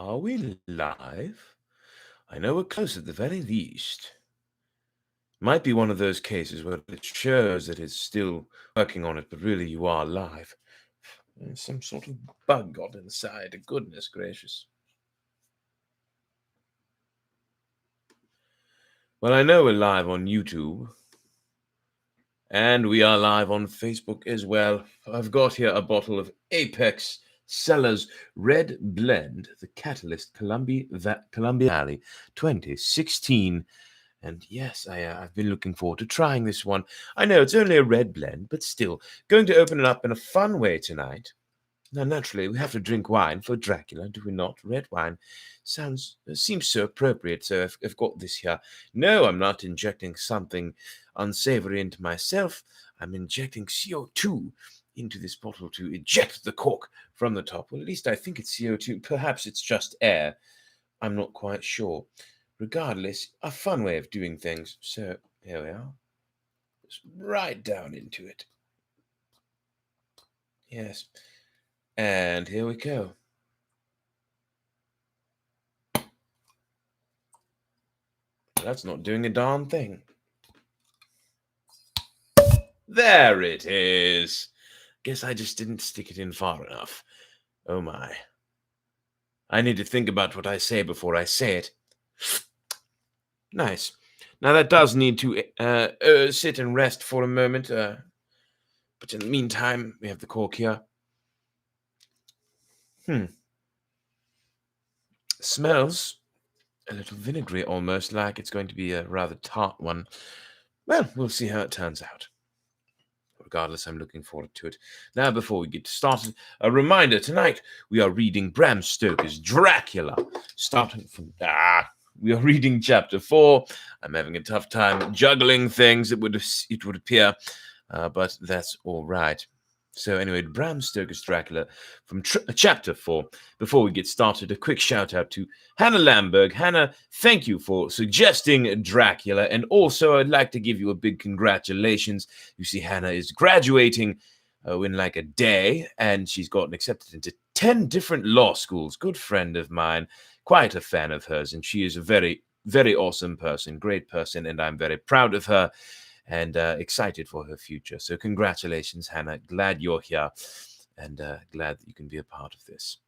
Are we live? I know we're close at the very least. Might be one of those cases where it shows that it's still working on it, but really you are live. Some sort of bug got inside. Goodness gracious. Well, I know we're live on YouTube. And we are live on Facebook as well. I've got here a bottle of Apex Cellars Red Blend, the Catalyst Columbia Valley 2016. And yes, I've been looking forward to trying this one. I know it's only a red blend, but still, going to open it up in a fun way tonight. Now, naturally, we have to drink wine for Dracula, do we not? Red wine seems so appropriate, so I've got this here. No, I'm not injecting something unsavory into myself. I'm injecting CO2 into this bottle to eject the cork from the top. Well, at least I think it's CO2. Perhaps it's just air. I'm not quite sure. Regardless, a fun way of doing things. So here we are. Just right down into it. Yes. And here we go. That's not doing a darn thing. There it is. Guess I just didn't stick it in far enough. Oh my. I need to think about what I say before I say it. Nice. Now that does need to sit and rest for a moment. But in the meantime, we have the cork here. Smells a little vinegary, almost like it's going to be a rather tart one. Well, we'll see how it turns out. Regardless, I'm looking forward to it. Now, before we get started, a reminder, tonight we are reading Bram Stoker's Dracula, starting from... we are reading chapter 4. I'm having a tough time juggling things, it would appear, but that's all right. So anyway, Bram Stoker's Dracula from chapter 4. Before we get started, a quick shout out to Hannah Lamberg. Hannah, thank you for suggesting Dracula. And also, I'd like to give you a big congratulations. You see, Hannah is graduating in like a day, and she's gotten accepted into 10 different law schools. Good friend of mine, quite a fan of hers, and she is a very, very awesome person, great person, and I'm very proud of her. And excited for her future. So congratulations, Hannah. Glad you're here and glad that you can be a part of this.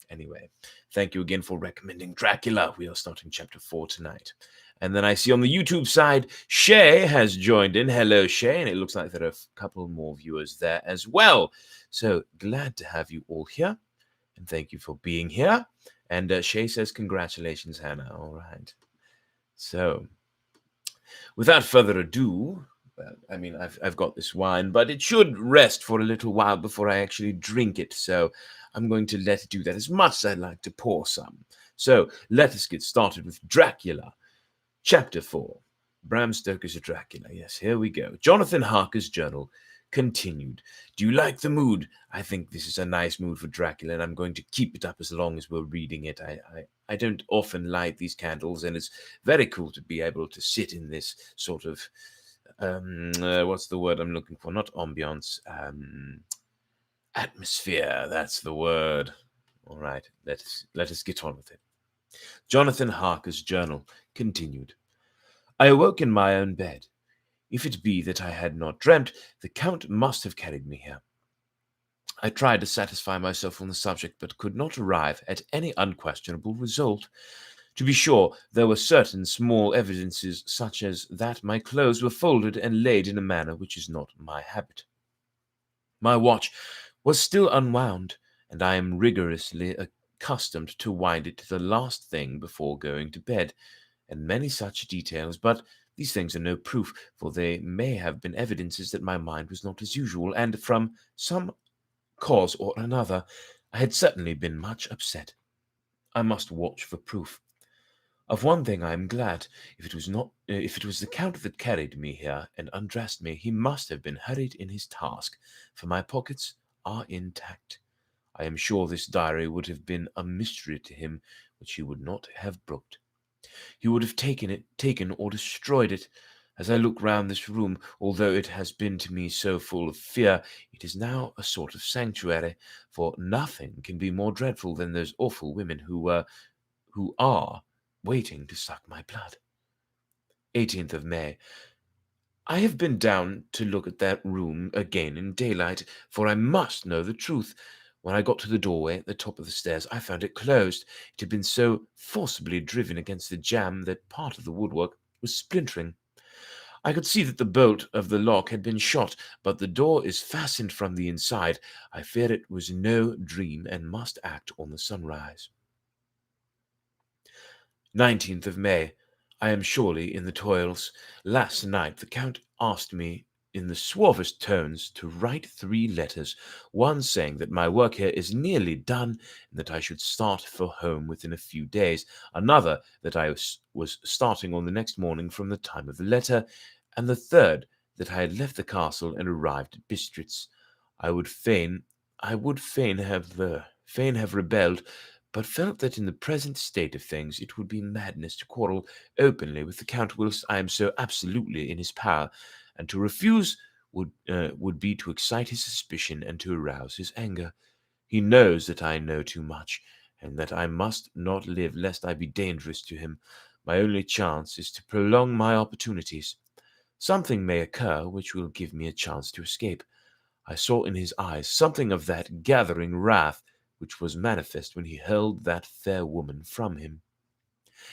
Anyway, thank you again for recommending Dracula. We are starting chapter 4 tonight. And then I see on the YouTube side, Shay has joined in. Hello, Shay. And it looks like there are a couple more viewers there as well. So glad to have you all here. And thank you for being here. And Shay says, congratulations, Hannah. All right. So without further ado, well, I mean, I've got this wine, but it should rest for a little while before I actually drink it. So I'm going to let it do that as much as I'd like to pour some. So let us get started with Dracula, chapter 4. Bram Stoker's Dracula. Yes, here we go. Jonathan Harker's journal continued. Do you like the mood? I think this is a nice mood for Dracula, and I'm going to keep it up as long as we're reading it. I don't often light these candles, and it's very cool to be able to sit in this sort of what's the word I'm looking for? Not ambiance. Atmosphere. That's the word. All right, let us get on with it. Jonathan Harker's journal continued. I awoke in my own bed. If it be that I had not dreamt, the Count must have carried me here. I tried to satisfy myself on the subject, but could not arrive at any unquestionable result. To be sure, there were certain small evidences, such as that my clothes were folded and laid in a manner which is not my habit. My watch was still unwound, and I am rigorously accustomed to wind it to the last thing before going to bed, and many such details, but these things are no proof, for they may have been evidences that my mind was not as usual, and from some cause or another, I had certainly been much upset. I must watch for proof. Of one thing I am glad. If it was the Count that carried me here and undressed me, he must have been hurried in his task, for my pockets are intact. I am sure this diary would have been a mystery to him which he would not have brooked. He would have taken or destroyed it, As I look round this room, although it has been to me so full of fear, it is now a sort of sanctuary, for nothing can be more dreadful than those awful women who are waiting to suck my blood. 18th of May. I have been down to look at that room again in daylight, for I must know the truth. When I got to the doorway at the top of the stairs, I found it closed. It had been so forcibly driven against the jamb that part of the woodwork was splintering. I could see that the bolt of the lock had been shot, but the door is fastened from the inside. I fear it was no dream and must act on the sunrise. 19th of May. I am surely in the toils. Last night the Count asked me in the suavest tones to write 3 letters, one saying that my work here is nearly done and that I should start for home within a few days, another that I was starting on the next morning from the time of the letter, and the third that I had left the castle and arrived at Bistritz. I would fain, fain have rebelled, but felt that in the present state of things it would be madness to quarrel openly with the Count whilst I am so absolutely in his power, and to refuse would be to excite his suspicion and to arouse his anger. He knows that I know too much, and that I must not live lest I be dangerous to him. My only chance is to prolong my opportunities. Something may occur which will give me a chance to escape. I saw in his eyes something of that gathering wrath which was manifest when he hurled that fair woman from him.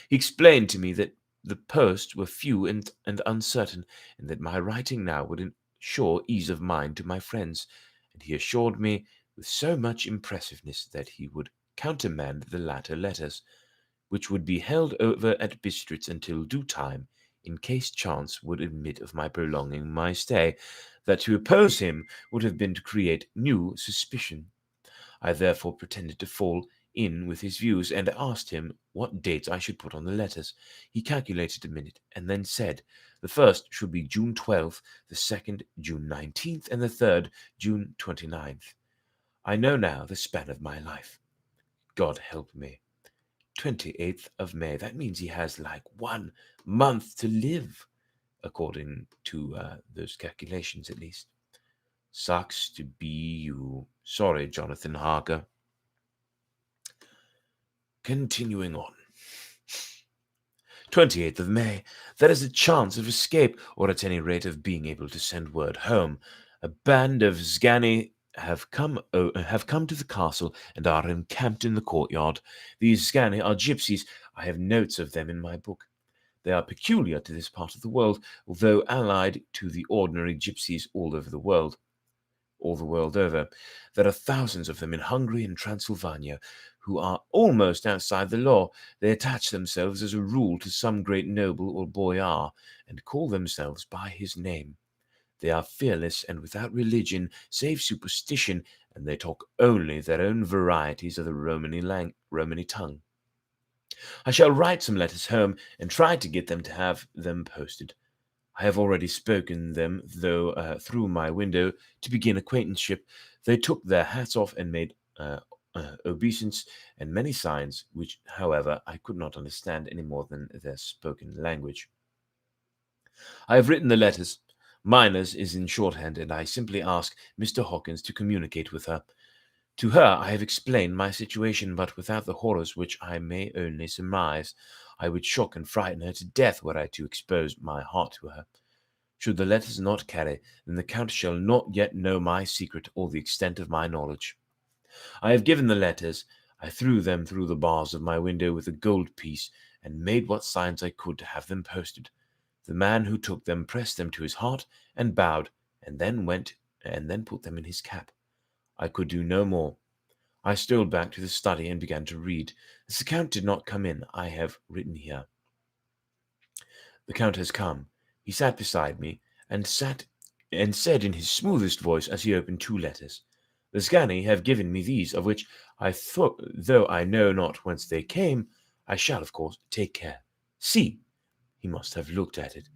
He explained to me that the posts were few and uncertain, and that my writing now would ensure ease of mind to my friends, and he assured me with so much impressiveness that he would countermand the latter letters, which would be held over at Bistritz until due time, in case chance would admit of my prolonging my stay, that to oppose him would have been to create new suspicion. I therefore pretended to fall in with his views, and asked him what dates I should put on the letters. He calculated a minute, and then said, the first should be June 12th, the second June 19th, and the third June 29th. I know now the span of my life. God help me. 28th of May. That means he has like 1 month to live, according to those calculations at least. Sucks to be you. Sorry, Jonathan Harker. Continuing on. 28th of May. There is a chance of escape, or at any rate of being able to send word home. A band of Zgani have come to the castle and are encamped in the courtyard. These Zgani are gypsies. I have notes of them in my book. They are peculiar to this part of the world, although allied to the ordinary gypsies all the world over. There are thousands of them in Hungary and Transylvania who are almost outside the law. They attach themselves as a rule to some great noble or boyar and call themselves by his name. They are fearless and without religion save superstition, and they talk only their own varieties of the Romany tongue. I shall write some letters home and try to get them to have them posted. I have already spoken them, though through my window, to begin acquaintanceship. They took their hats off and made obeisance and many signs, which, however, I could not understand any more than their spoken language. I have written the letters. Miner's is in shorthand, and I simply ask Mr. Hawkins to communicate with her. To her I have explained my situation, but without the horrors which I may only surmise. I would shock and frighten her to death were I to expose my heart to her. Should the letters not carry, then the Count shall not yet know my secret or the extent of my knowledge. I have given the letters. I threw them through the bars of my window with a gold piece, and made what signs I could to have them posted. The man who took them pressed them to his heart and bowed, and then put them in his cap. I could do no more. I stole back to the study and began to read. As the Count did not come in, I have written here. The Count has come. He sat beside me, and said in his smoothest voice as he opened 2 letters, the Zgani have given me these, of which I thought, though I know not whence they came, I shall, of course, take care. See, he must have looked at it.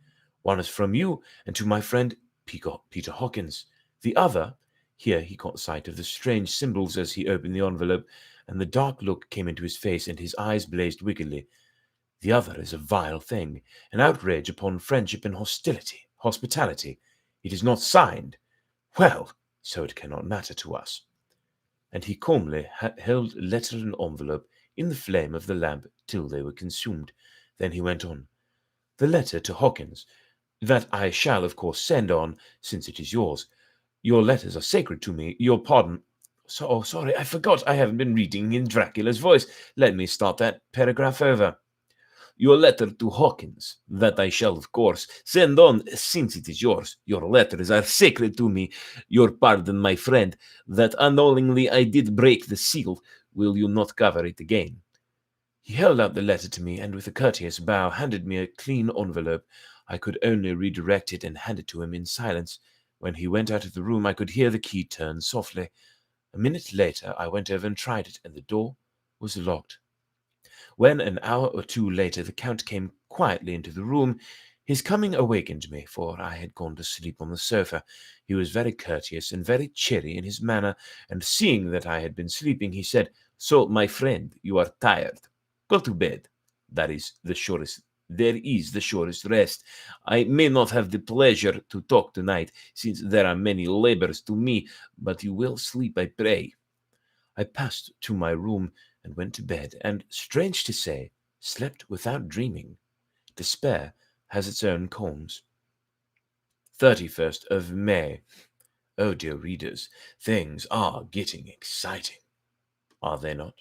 One is from you, and to my friend Peter Hawkins. The other, here he caught sight of the strange symbols as he opened the envelope, and the dark look came into his face, and his eyes blazed wickedly. The other is a vile thing, an outrage upon friendship and hospitality. It is not signed. Well, so it cannot matter to us. And he calmly held letter and envelope in the flame of the lamp till they were consumed. Then he went on. The letter to Hawkins, that I shall of course send on, since it is yours. Your letters are sacred to me. Your pardon. Sorry, I forgot I haven't been reading in Dracula's voice. Let me start that paragraph over. Your letter to Hawkins, that I shall, of course, send on, since it is yours. Your letters are sacred to me. Your pardon, my friend, that unknowingly I did break the seal. Will you not cover it again? He held out the letter to me, and with a courteous bow handed me a clean envelope. I could only redirect it and hand it to him in silence. When he went out of the room, I could hear the key turn softly. A minute later, I went over and tried it, and the door was locked. When, an hour or two later, the Count came quietly into the room, his coming awakened me, for I had gone to sleep on the sofa. He was very courteous and very cheery in his manner, and seeing that I had been sleeping, he said, "So, my friend, you are tired. Go to bed. That is the surest. There is the surest rest. I may not have the pleasure to talk tonight, since there are many labors to me, but you will sleep, I pray." I passed to my room and went to bed, and, strange to say, slept without dreaming. Despair has its own calms. 31st of May. Oh, dear readers, things are getting exciting, are they not?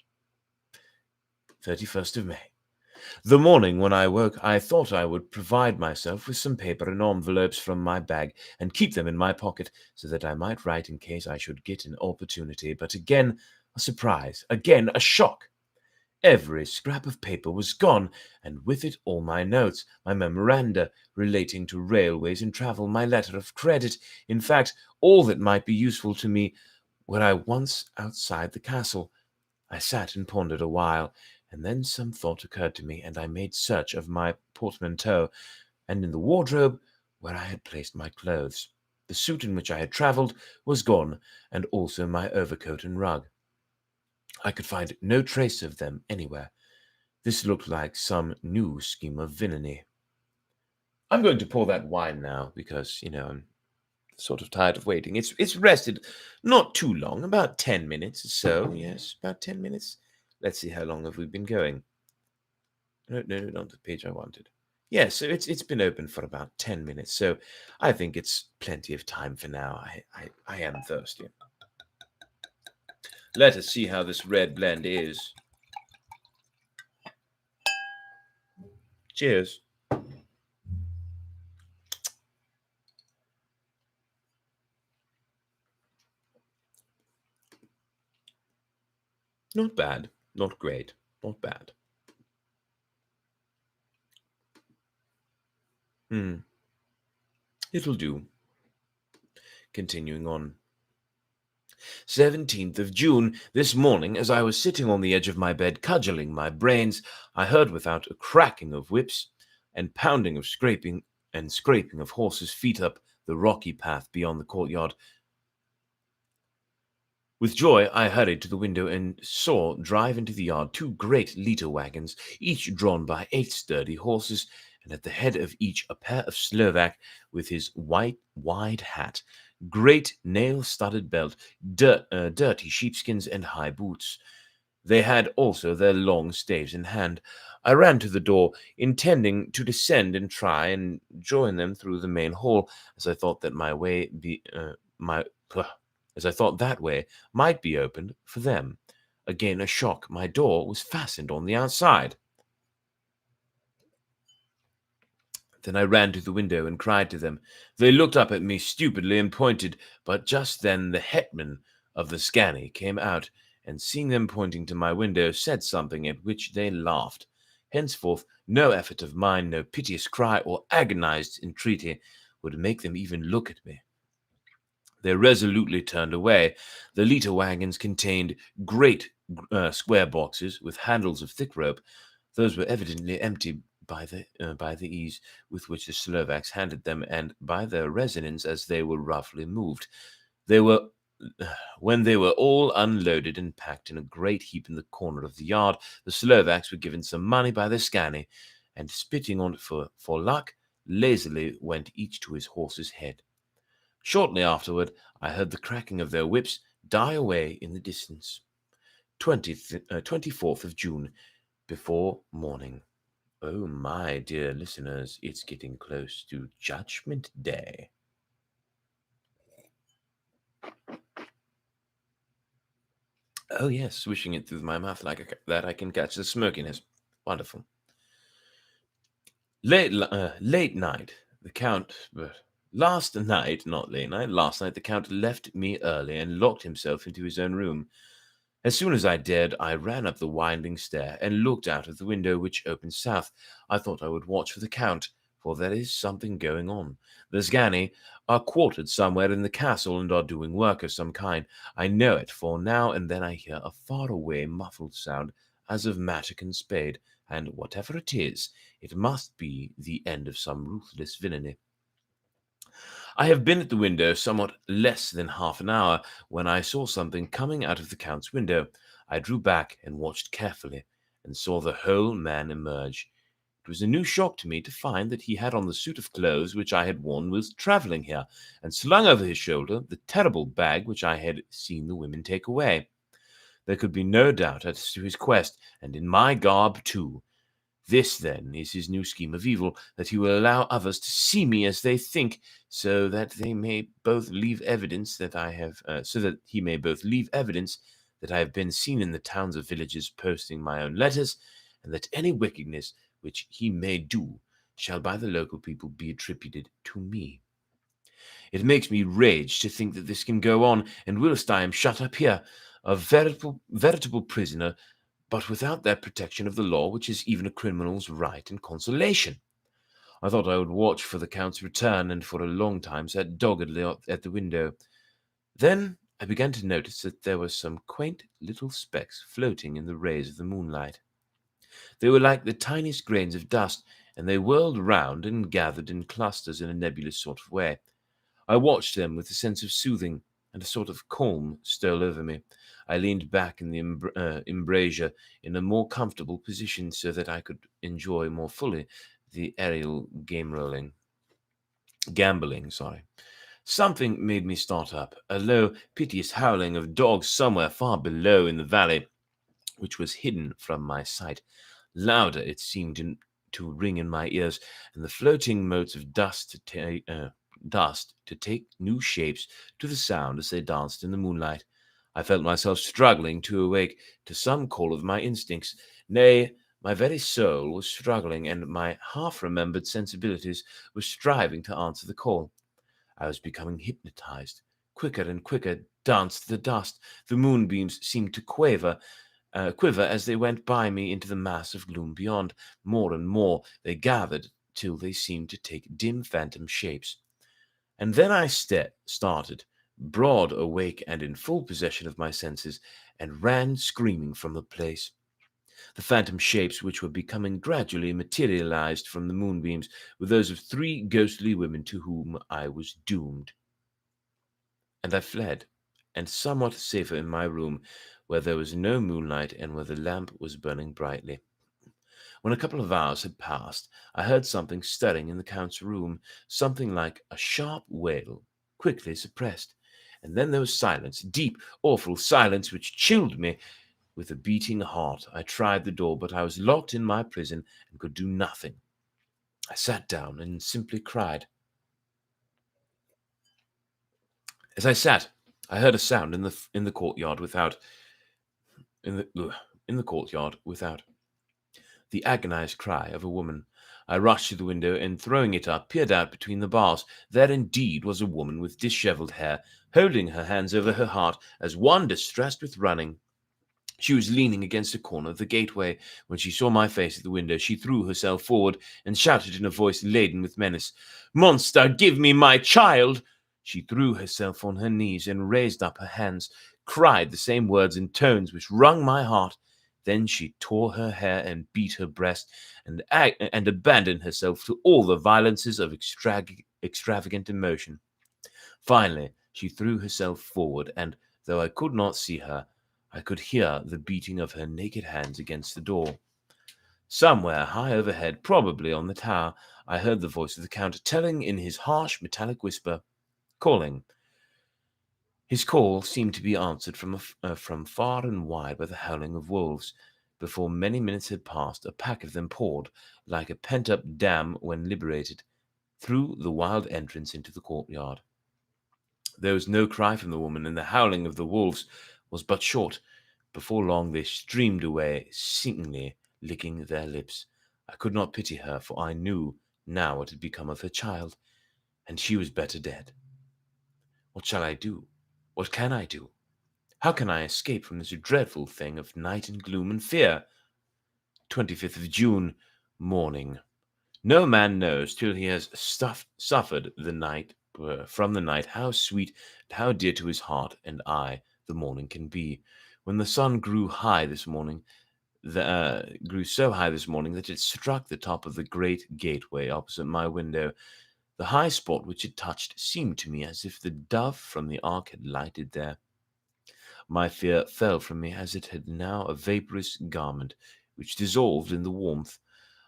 31st of May. The morning when I woke, I thought I would provide myself with some paper and envelopes from my bag and keep them in my pocket so that I might write in case I should get an opportunity. But again, a surprise, again, a shock. Every scrap of paper was gone, and with it all my notes, my memoranda relating to railways and travel, my letter of credit, in fact, all that might be useful to me. Were I once outside the castle, I sat and pondered a while, and then some thought occurred to me, and I made search of my portmanteau, and in the wardrobe where I had placed my clothes. The suit in which I had travelled was gone, and also my overcoat and rug. I could find no trace of them anywhere. This looked like some new scheme of villainy. I'm going to pour that wine now because, I'm sort of tired of waiting. It's rested not too long, about 10 minutes or so. Yes, about 10 minutes. Let's see, how long have we been going? No, not the page I wanted. Yes, so it's been open for about 10 minutes, so I think it's plenty of time for now. I am thirsty. Let us see how this red blend is. Cheers. Not bad. Not great. Not bad. It'll do. Continuing on. 17th of June, this morning, as I was sitting on the edge of my bed, cudgelling my brains, I heard without a cracking of whips and pounding of scraping of horses' feet up the rocky path beyond the courtyard. With joy, I hurried to the window and saw drive into the yard 2 great leiter wagons, each drawn by 8 sturdy horses, and at the head of each a pair of Slovak with his white wide hat, great nail-studded belt, dirty sheepskins, and high boots. They had also their long staves in hand. I ran to the door, intending to descend and try and join them through the main hall, as I thought that my way be my as I thought that way might be opened for them. Again a shock. My door was fastened on the outside. Then I ran to the window and cried to them. They looked up at me stupidly and pointed, but just then the hetman of the Scani came out, and seeing them pointing to my window, said something at which they laughed. Henceforth, no effort of mine, no piteous cry or agonized entreaty would make them even look at me. They resolutely turned away. The leiter wagons contained great square boxes with handles of thick rope. Those were evidently empty by the ease with which the Slovaks handled them, and by their resonance as they were roughly moved. They were When they were all unloaded and packed in a great heap in the corner of the yard, the Slovaks were given some money by the scanny, and spitting on it for luck, lazily went each to his horse's head. Shortly afterward, I heard the cracking of their whips die away in the distance. 24th of June, before morning. Oh, my dear listeners, it's getting close to Judgment Day. Oh, yes, swishing it through my mouth like that, I can catch the smokiness. Wonderful. Late night, the Count. Last night, not late night, last night, the Count left me early and locked himself into his own room. As soon as I dared, I ran up the winding stair and looked out of the window which opened south. I thought I would watch for the Count, for there is something going on. The Sgani are quartered somewhere in the castle and are doing work of some kind. I know it, for now and then I hear a far-away muffled sound as of mattock and spade, and whatever it is, it must be the end of some ruthless villainy. I have been at the window somewhat less than half an hour when I saw something coming out of the Count's window. I drew back and watched carefully, and saw the whole man emerge. It was a new shock to me to find that he had on the suit of clothes which I had worn whilst travelling here, and slung over his shoulder the terrible bag which I had seen the women take away. There could be no doubt as to his quest, and in my garb too. This, then, is his new scheme of evil, that he will allow others to see me as they think, so that they may both leave evidence that I have, so that he may both leave evidence that I have been seen in the towns or villages posting my own letters, and that any wickedness which he may do shall by the local people be attributed to me. It makes me rage to think that this can go on, and whilst I am shut up here, a veritable prisoner, but without that protection of the law which is even a criminal's right and consolation. I thought I would watch for the Count's return, and for a long time sat doggedly at the window. Then I began to notice that there were some quaint little specks floating in the rays of the moonlight. They were like the tiniest grains of dust, and they whirled round and gathered in clusters in a nebulous sort of way. I watched them with a sense of soothing, and a sort of calm stole over me. I leaned back in the embrasure in a more comfortable position so that I could enjoy more fully the aerial gambling. Something made me start up, a low, piteous howling of dogs somewhere far below in the valley, which was hidden from my sight. Louder it seemed to ring in my ears, and the floating motes of dust to take new shapes to the sound as they danced in the moonlight. I felt myself struggling to awake to some call of my instincts. Nay, my very soul was struggling, and my half-remembered sensibilities were striving to answer the call. I was becoming hypnotized. Quicker and quicker danced the dust. The moonbeams seemed to quiver as they went by me into the mass of gloom beyond. More and more they gathered till they seemed to take dim phantom shapes. And then I started, broad awake and in full possession of my senses, and ran screaming from the place. The phantom shapes which were becoming gradually materialized from the moonbeams were those of three ghostly women to whom I was doomed. And I fled, and somewhat safer in my room, where there was no moonlight and where the lamp was burning brightly. When a couple of hours had passed, I heard something stirring in the Count's room, something like a sharp wail, quickly suppressed. And then there was silence, deep, awful silence, which chilled me. With a beating heart, I tried the door, but I was locked in my prison and could do nothing. I sat down and simply cried. As I sat, I heard a sound in the courtyard without. In the courtyard without. The agonized cry of a woman. I rushed to the window and, throwing it up, peered out between the bars. There indeed was a woman with dishevelled hair, holding her hands over her heart as one distressed with running. She was leaning against a corner of the gateway. When she saw my face at the window, she threw herself forward and shouted in a voice laden with menace, "Monster, give me my child!" She threw herself on her knees and raised up her hands, cried the same words in tones which wrung my heart. Then she tore her hair and beat her breast, and abandoned herself to all the violences of extravagant emotion. Finally, She threw herself forward, and though I could not see her, I could hear the beating of her naked hands against the door. Somewhere high overhead, probably on the tower, I heard the voice of the Count telling in his harsh metallic whisper, calling. His call seemed to be answered from far and wide by the howling of wolves. Before many minutes had passed, a pack of them poured, like a pent-up dam when liberated, through the wild entrance into the courtyard. There was no cry from the woman, and the howling of the wolves was but short. Before long they streamed away, singingly licking their lips. I could not pity her, for I knew now what had become of her child, and she was better dead. What shall I do? What can I do? How can I escape from this dreadful thing of night and gloom and fear? 25th of June, morning. No man knows till he has suffered the night from the night how sweet and how dear to his heart and eye the morning can be. When the sun grew grew so high this morning that it struck the top of the great gateway opposite my window. The high spot which it touched seemed to me as if the dove from the ark had lighted there. My fear fell from me as it had now a vaporous garment which dissolved in the warmth.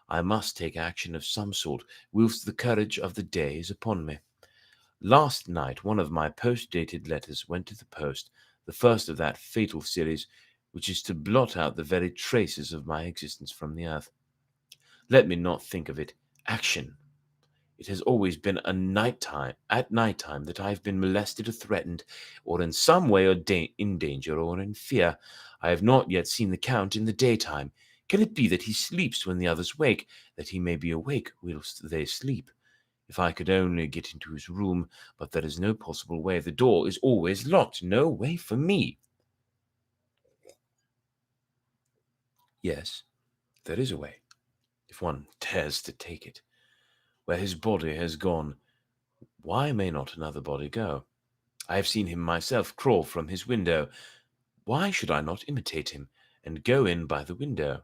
I must take action of some sort, whilst the courage of the day is upon me. Last night one of my post-dated letters went to the post, the first of that fatal series which is to blot out the very traces of my existence from the earth. Let me not think of it. Action. It has always been at night time that I have been molested or threatened, or in some way or in danger or in fear. I have not yet seen the Count in the daytime. Can it be that he sleeps when the others wake, that he may be awake whilst they sleep? If I could only get into his room, but there is no possible way. The door is always locked. No way for me. Yes, there is a way, if one dares to take it. Where his body has gone, why may not another body go? I have seen him myself crawl from his window. Why should I not imitate him and go in by the window?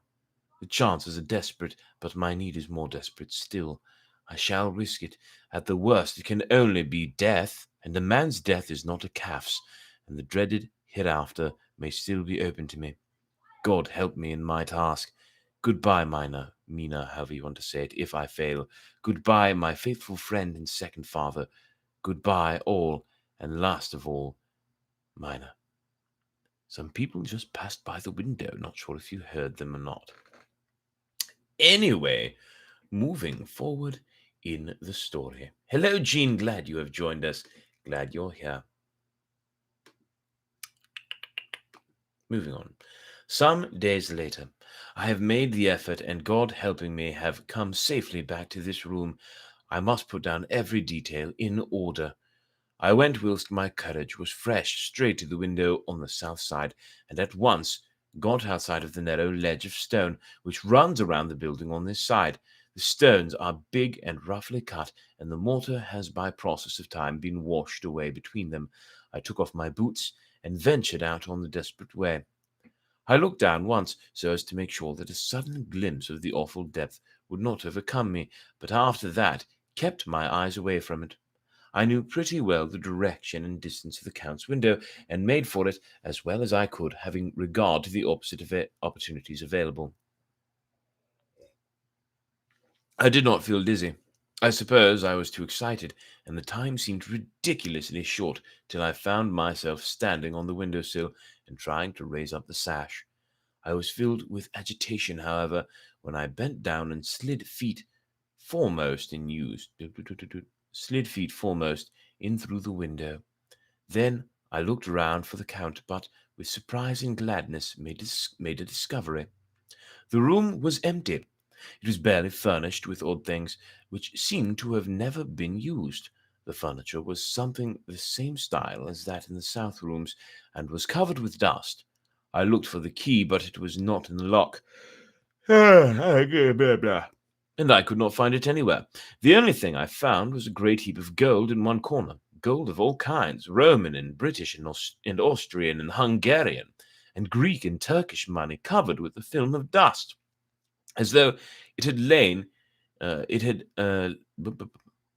The chances are desperate, but my need is more desperate still. I shall risk it. At the worst, it can only be death, and a man's death is not a calf's, and the dreaded hereafter may still be open to me. God help me in my task. Goodbye, Mina, however you want to say it, if I fail. Goodbye, my faithful friend and second father. Goodbye, all, and last of all, Mina. Some people just passed by the window. Not sure if you heard them or not. Anyway, moving forward in the story. Hello, Jean. Glad you have joined us. Glad you're here. Moving on. Some days later, I have made the effort, and God helping me, have come safely back to this room. I must put down every detail in order. I went whilst my courage was fresh, straight to the window on the south side, and at once got outside of the narrow ledge of stone which runs around the building on this side. The stones are big and roughly cut, and the mortar has by process of time been washed away between them. I took off my boots and ventured out on the desperate way. I looked down once so as to make sure that a sudden glimpse of the awful depth would not overcome me, but after that kept my eyes away from it. I knew pretty well the direction and distance of the Count's window, and made for it as well as I could, having regard to the opportunities available. I did not feel dizzy. I suppose I was too excited, and the time seemed ridiculously short till I found myself standing on the window sill and trying to raise up the sash. I was filled with agitation, however, when I bent down and slid feet foremost in through the window. Then I looked round for the Count, but with surprise and gladness made a discovery. The room was empty. It was barely furnished with odd things, which seemed to have never been used. The furniture was something the same style as that in the south rooms, and was covered with dust. I looked for the key, but it was not in the lock. And I could not find it anywhere. The only thing I found was a great heap of gold in one corner. Gold of all kinds, Roman and British and Austrian and Hungarian, and Greek and Turkish money covered with a film of dust, as though it had lain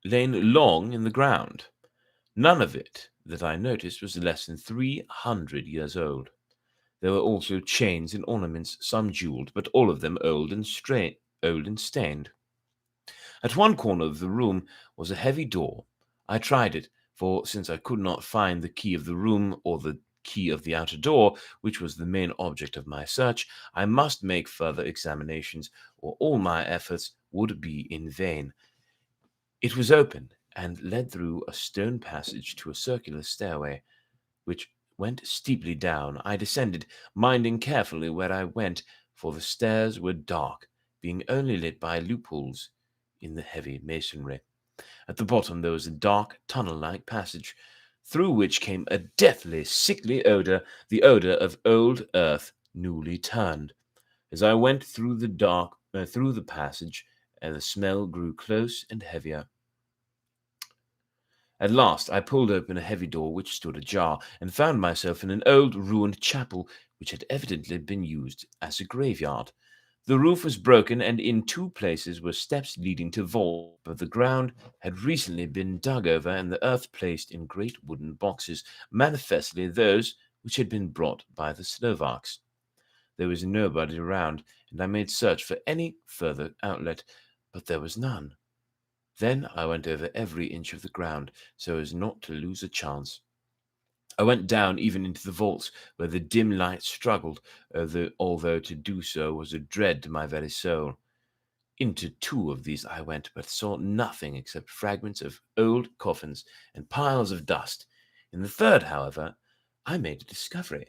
long in the ground. None of it that I noticed was less than 300 years old. There were also chains and ornaments, some jeweled, but all of them old and stained. At one corner of the room was a heavy door. I tried it, for since I could not find the key of the room or the key of the outer door, which was the main object of my search, I must make further examinations, or all my efforts would be in vain. It was open, and led through a stone passage to a circular stairway, which went steeply down. I descended, minding carefully where I went, for the stairs were dark, being only lit by loopholes in the heavy masonry. At the bottom there was a dark, tunnel-like passage, through which came a deathly, sickly odor, the odor of old earth newly turned. As I went through the passage, the smell grew close and heavier. At last I pulled open a heavy door which stood ajar, and found myself in an old ruined chapel which had evidently been used as a graveyard. The roof was broken, and in two places were steps leading to vaults, but the ground had recently been dug over and the earth placed in great wooden boxes, manifestly those which had been brought by the Slovaks. There was nobody around, and I made search for any further outlet, but there was none. Then I went over every inch of the ground, so as not to lose a chance. I went down even into the vaults, where the dim light struggled, although to do so was a dread to my very soul. Into two of these I went, but saw nothing except fragments of old coffins and piles of dust. In the third, however, I made a discovery.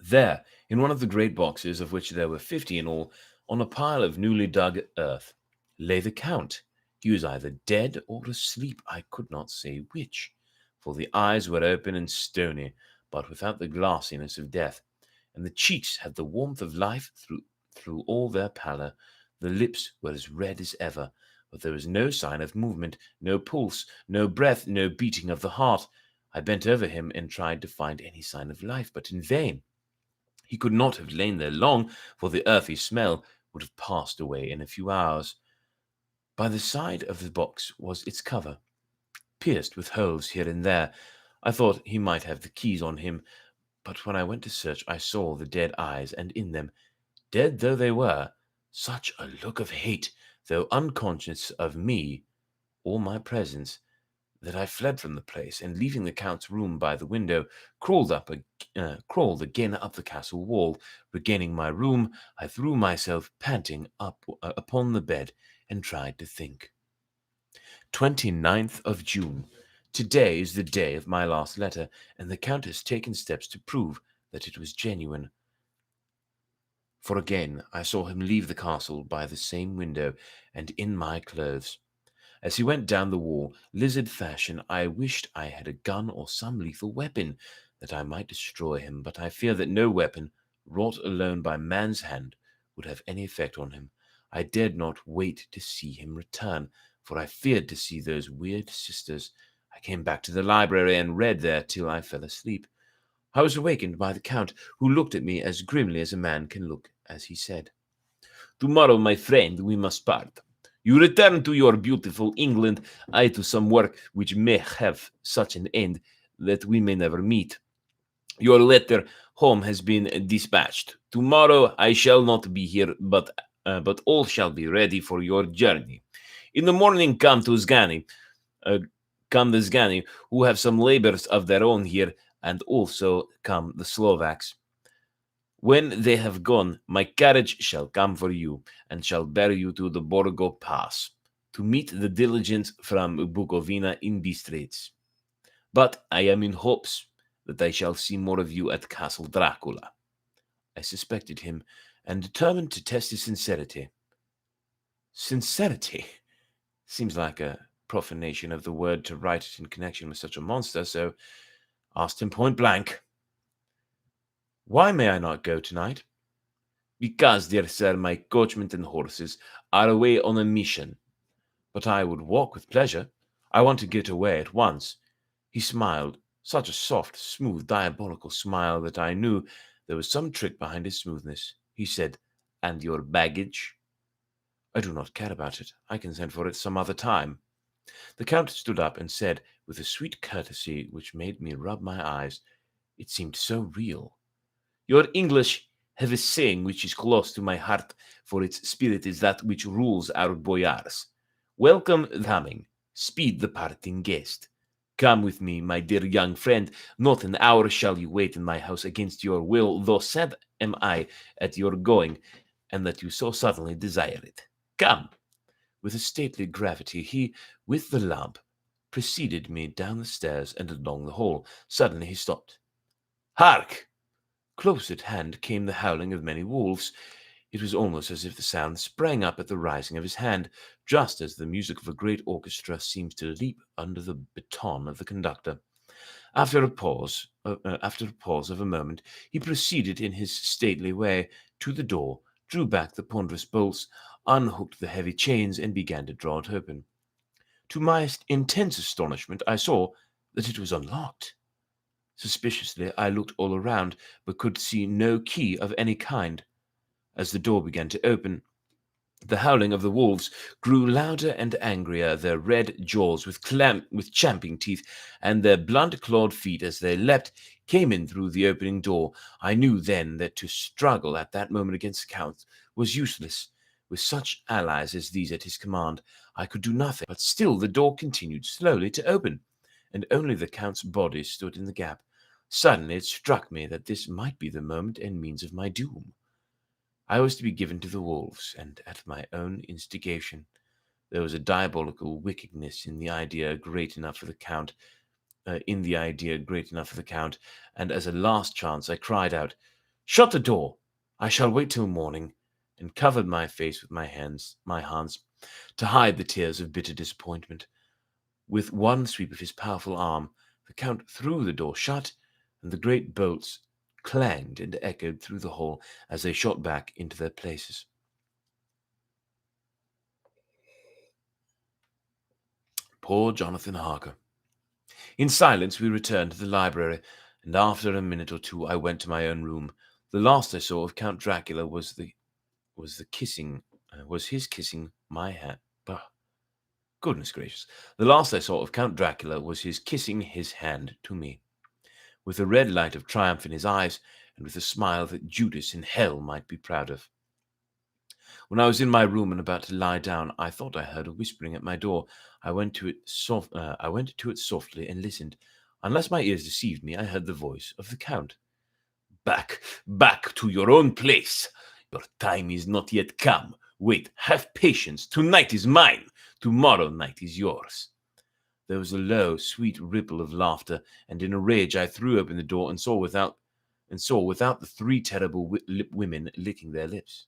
There, in one of the great boxes, of which there were 50 in all, on a pile of newly dug earth, lay the Count. He was either dead or asleep, I could not say which, for the eyes were open and stony, but without the glassiness of death, and the cheeks had the warmth of life through all their pallor. The lips were as red as ever, but there was no sign of movement, no pulse, no breath, no beating of the heart. I bent over him and tried to find any sign of life, but in vain. He could not have lain there long, for the earthy smell would have passed away in a few hours. By the side of the box was its cover, pierced with holes here and there. I thought he might have the keys on him, but when I went to search, I saw the dead eyes, and in them, dead though they were, such a look of hate, though unconscious of me or my presence, that I fled from the place, and leaving the Count's room by the window, crawled again up the castle wall. Regaining my room, I threw myself panting upon the bed and tried to think. 29th of June. Today is the day of my last letter, and the Count has taken steps to prove that it was genuine. For again I saw him leave the castle by the same window, and in my clothes. As he went down the wall, lizard fashion, I wished I had a gun or some lethal weapon, that I might destroy him, but I fear that no weapon, wrought alone by man's hand, would have any effect on him. I dared not wait to see him return, for I feared to see those weird sisters. I came back to the library and read there till I fell asleep. I was awakened by the Count, who looked at me as grimly as a man can look, as he said, "Tomorrow, my friend, we must part. You return to your beautiful England, I to some work which may have such an end that we may never meet. Your letter home has been dispatched. Tomorrow I shall not be here, but all shall be ready for your journey. In the morning uh, come the Zgani, who have some labors of their own here, and also come the Slovaks. When they have gone, my carriage shall come for you, and shall bear you to the Borgo Pass, to meet the diligence from Bukovina in Bistritz. But I am in hopes that I shall see more of you at Castle Dracula." I suspected him, and determined to test his sincerity. Sincerity seems like a profanation of the word to write it in connection with such a monster, so asked him point blank, "Why may I not go tonight?" "Because, dear sir, my coachman and horses are away on a mission." "But I would walk with pleasure. I want to get away at once." He smiled, such a soft, smooth, diabolical smile that I knew there was some trick behind his smoothness. He said, "And your baggage?" I do not care about it. I can send for it some other time. The Count stood up and said, with a sweet courtesy which made me rub my eyes, it seemed so real. Your English have a saying which is close to my heart, for its spirit is that which rules our boyars. Welcome the coming, speed the parting guest. Come with me, my dear young friend. Not an hour shall you wait in my house against your will, though sad am I at your going, and that you so suddenly desire it. Come. With a stately gravity, he, with the lamp, preceded me down the stairs and along the hall. Suddenly he stopped. Hark! Close at hand came the howling of many wolves. It was almost as if the sound sprang up at the rising of his hand, just as the music of a great orchestra seems to leap under the baton of the conductor. After a pause of a moment, he proceeded in his stately way to the door, drew back the ponderous bolts, unhooked the heavy chains, and began to draw it open. To my intense astonishment, I saw that it was unlocked. Suspiciously, I looked all around, but could see no key of any kind. As the door began to open, the howling of the wolves grew louder and angrier, their red jaws with champing teeth, and their blunt-clawed feet as they leapt came in through the opening door. I knew then that to struggle at that moment against the Count was useless. With such allies as these at his command, I could do nothing. But still the door continued slowly to open, and only the Count's body stood in the gap. Suddenly it struck me that this might be the moment and means of my doom. I was to be given to the wolves, and at my own instigation. There was a diabolical wickedness in the idea great enough for the Count, and as a last chance I cried out, "Shut the door! I shall wait till morning," and covered my face with my hands, to hide the tears of bitter disappointment. With one sweep of his powerful arm, the Count threw the door shut, and the great bolts clanged and echoed through the hall as they shot back into their places. Poor Jonathan Harker. In silence we returned to the library, and after a minute or two I went to my own room. The last I saw of Count Dracula was his kissing my hand. Goodness gracious! The last I saw of Count Dracula was his kissing his hand to me, with a red light of triumph in his eyes, and with a smile that Judas in hell might be proud of. When I was in my room and about to lie down, I thought I heard a whispering at my door. I went to it softly and listened. Unless my ears deceived me, I heard the voice of the Count. Back, back to your own place. Your time is not yet come. Wait, have patience. Tonight is mine. Tomorrow night is yours. There was a low, sweet ripple of laughter, and in a rage I threw open the door and saw without the three terrible women licking their lips.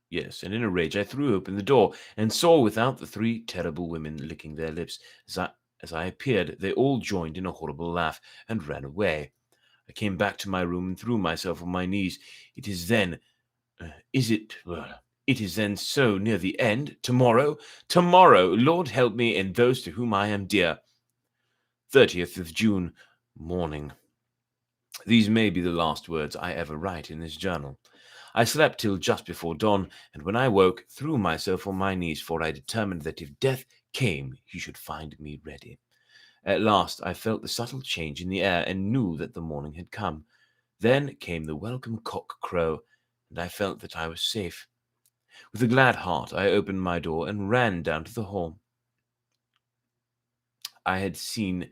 Yes, and in a rage I threw open the door and saw without the three terrible women licking their lips. As I appeared, they all joined in a horrible laugh and ran away. I came back to my room and threw myself on my knees. It is then, it is then so near the end. Tomorrow, Lord help me and those to whom I am dear. 30th of June, morning. These may be the last words I ever write in this journal. I slept till just before dawn, and when I woke, threw myself on my knees, for I determined that if death came, he should find me ready. At last I felt the subtle change in the air, and knew that the morning had come. Then came the welcome cock-crow, and I felt that I was safe. With a glad heart I opened my door and ran down to the hall. I had seen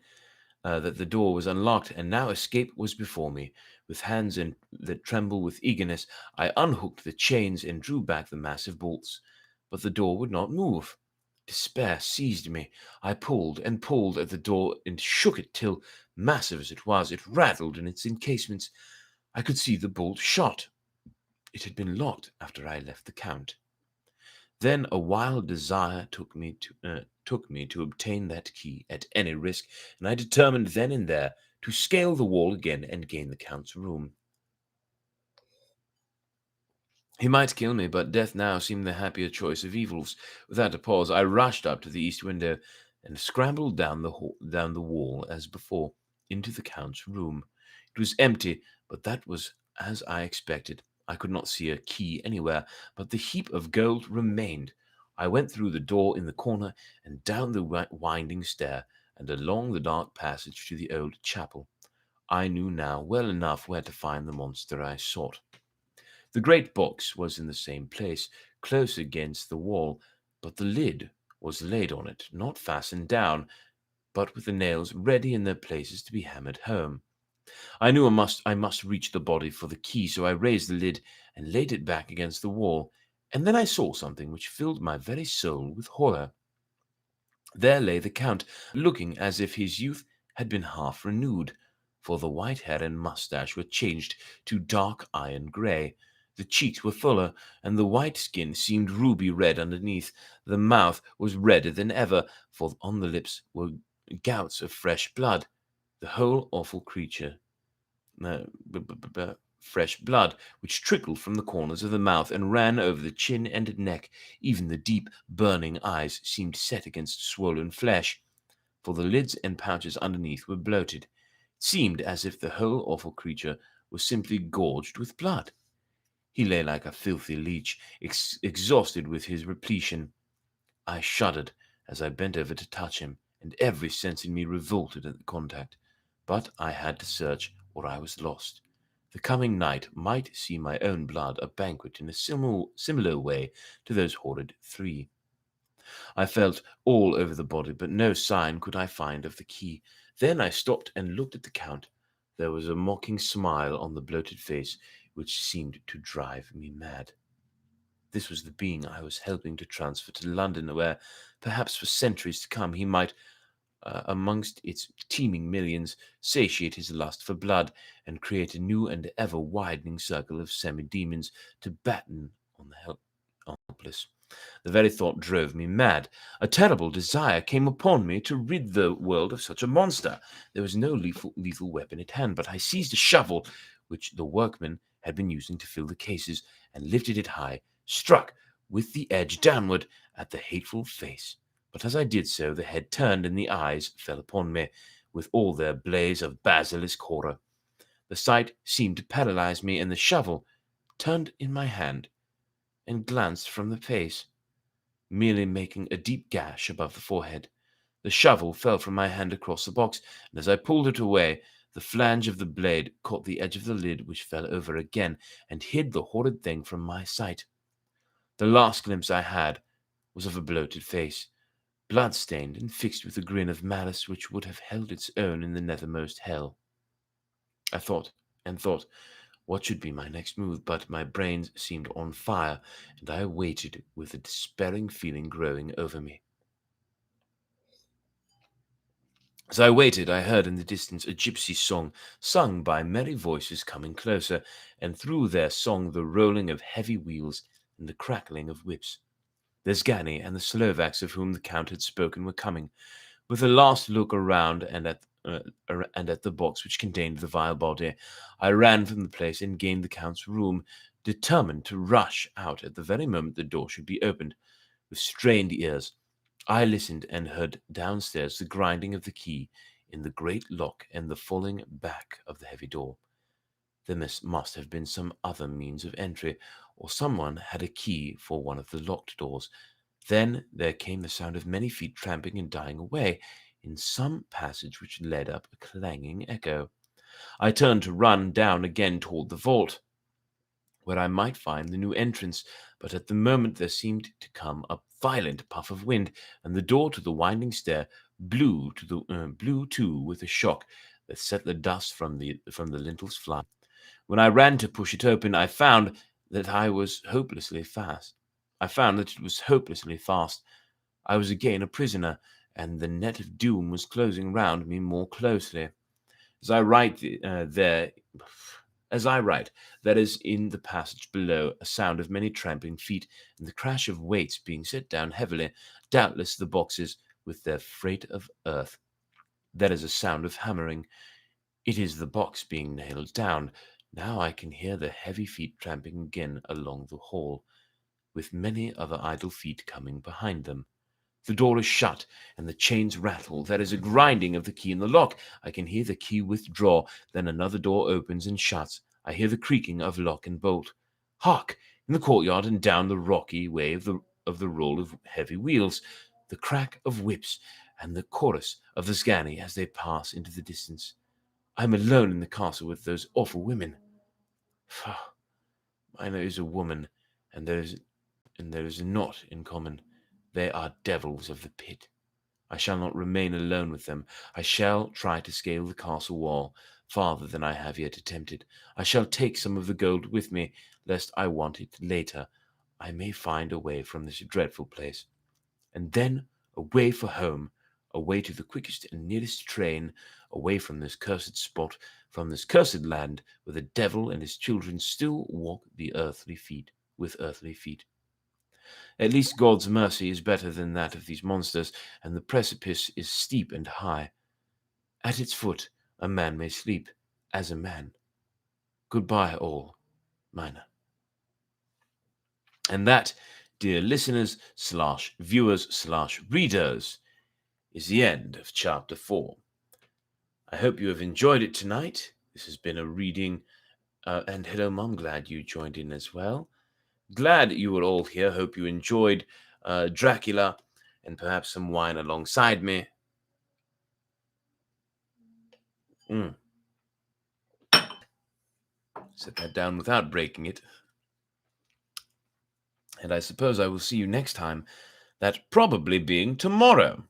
that the door was unlocked, and now escape was before me. With hands that trembled with eagerness, I unhooked the chains and drew back the massive bolts. But the door would not move. Despair seized me. I pulled and pulled at the door and shook it till, massive as it was, it rattled in its encasements. I could see the bolt shot. It had been locked after I left the Count. Then a wild desire took me to obtain that key at any risk, and I determined then and there to scale the wall again and gain the Count's room. He might kill me, but death now seemed the happier choice of evils. Without a pause, I rushed up to the east window and scrambled down the wall as before into the Count's room. It was empty, but that was as I expected. I could not see a key anywhere, but the heap of gold remained. I went through the door in the corner and down the winding stair and along the dark passage to the old chapel. I knew now well enough where to find the monster I sought. The great box was in the same place, close against the wall, but the lid was laid on it, not fastened down, but with the nails ready in their places to be hammered home. I knew I must reach the body for the key, so I raised the lid and laid it back against the wall, and then I saw something which filled my very soul with horror. There lay the Count, looking as if his youth had been half renewed, for the white hair and moustache were changed to dark iron grey. The cheeks were fuller, and the white skin seemed ruby red underneath. The mouth was redder than ever, for on the lips were gouts of fresh blood. The whole awful creature fresh blood, which trickled from the corners of the mouth and ran over the chin and neck. Even the deep, burning eyes seemed set against swollen flesh, for the lids and pouches underneath were bloated. It seemed as if the whole awful creature was simply gorged with blood. He lay like a filthy leech, exhausted with his repletion. I shuddered as I bent over to touch him, and every sense in me revolted at the contact. But I had to search, or I was lost. The coming night might see my own blood a banquet in a similar way to those horrid three. I felt all over the body, but no sign could I find of the key. Then I stopped and looked at the Count. There was a mocking smile on the bloated face, which seemed to drive me mad. This was the being I was helping to transfer to London, where, perhaps for centuries to come, he might, amongst its teeming millions, satiate his lust for blood and create a new and ever widening circle of semi-demons to batten on the helpless. The very thought drove me mad. A terrible desire came upon me to rid the world of such a monster. There was no lethal weapon at hand, but I seized a shovel, which the workmen had been using to fill the cases, and lifted it high, struck with the edge downward at the hateful face. But as I did so, the head turned and the eyes fell upon me with all their blaze of basilisk horror. The sight seemed to paralyze me, and the shovel turned in my hand and glanced from the face, merely making a deep gash above the forehead. The shovel fell from my hand across the box, and as I pulled it away, the flange of the blade caught the edge of the lid, which fell over again and hid the horrid thing from my sight. The last glimpse I had was of a bloated face, blood-stained and fixed with a grin of malice which would have held its own in the nethermost hell. I thought and thought what should be my next move, but my brains seemed on fire, and I waited with a despairing feeling growing over me. As I waited, I heard in the distance a gypsy song, sung by merry voices coming closer, and through their song the rolling of heavy wheels and the crackling of whips. The Zgani and the Slovaks of whom the Count had spoken were coming. With a last look around and at the box which contained the vile body, I ran from the place and gained the Count's room, determined to rush out at the very moment the door should be opened. With strained ears, I listened and heard downstairs the grinding of the key in the great lock and the falling back of the heavy door. There must have been some other means of entry, or someone had a key for one of the locked doors. Then there came the sound of many feet tramping and dying away in some passage which led up a clanging echo. I turned to run down again toward the vault, where I might find the new entrance, but at the moment there seemed to come a violent puff of wind, and the door to the winding stair blew to with a shock that set the dust from the lintels flying. When I ran to push it open, I found that it was hopelessly fast. I was again a prisoner, and the net of doom was closing round me more closely. As I write, there is in the passage below a sound of many trampling feet and the crash of weights being set down heavily, doubtless the boxes with their freight of earth. There is a sound of hammering. It is the box being nailed down. Now I can hear the heavy feet tramping again along the hall, with many other idle feet coming behind them. The door is shut, and the chains rattle. There is a grinding of the key in the lock. I can hear the key withdraw. Then another door opens and shuts. I hear the creaking of lock and bolt. Hark! In the courtyard and down the rocky way of the roll of heavy wheels, the crack of whips, and the chorus of the Scani as they pass into the distance. I am alone in the castle with those awful women. Mina is a woman, and there is naught in common. They are devils of the pit. I shall not remain alone with them. I shall try to scale the castle wall farther than I have yet attempted. I shall take some of the gold with me, lest I want it later. I may find a way from this dreadful place. And then away for home, away to the quickest and nearest train, away from this cursed spot, from this cursed land, where the devil and his children still walk with earthly feet. At least God's mercy is better than that of these monsters, and the precipice is steep and high. At its foot a man may sleep as a man. Goodbye, all, Mina. And that, dear listeners / viewers / readers, is the end of chapter 4. I hope you have enjoyed it tonight. This has been a reading, and hello, Mum, glad you joined in as well. Glad you were all here. Hope you enjoyed Dracula and perhaps some wine alongside me. Set that down without breaking it. And I suppose I will see you next time, that probably being tomorrow.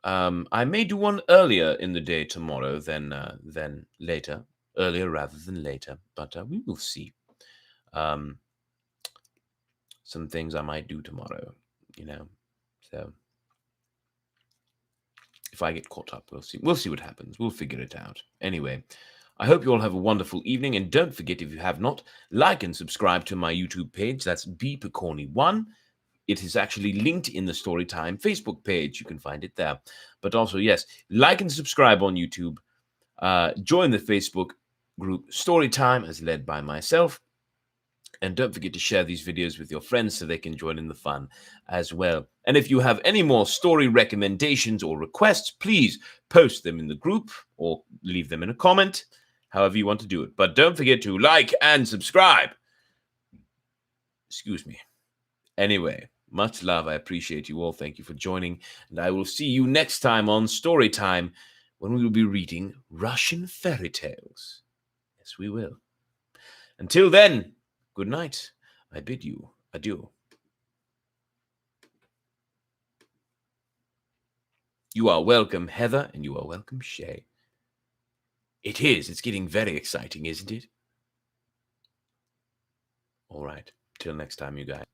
I may do one earlier in the day tomorrow than later. Earlier rather than later, but we will see. Some things I might do tomorrow, so if I get caught up, we'll see what happens. We'll figure it out. Anyway, I hope you all have a wonderful evening, and don't forget, if you have not, like and subscribe to my YouTube page. That's bpecorny1. It is actually linked in the Storytime Facebook page. You can find it there. But also, yes, like and subscribe on YouTube. Join the Facebook group Storytime, as led by myself. And don't forget to share these videos with your friends so they can join in the fun as well. And if you have any more story recommendations or requests, please post them in the group or leave them in a comment, however you want to do it. But don't forget to like and subscribe. Excuse me. Anyway, much love. I appreciate you all. Thank you for joining. And I will see you next time on Storytime, when we will be reading Russian fairy tales. Yes, we will. Until then, good night. I bid you adieu. You are welcome, Heather, and you are welcome, Shay. It is. It's getting very exciting, isn't it? All right. Till next time, you guys.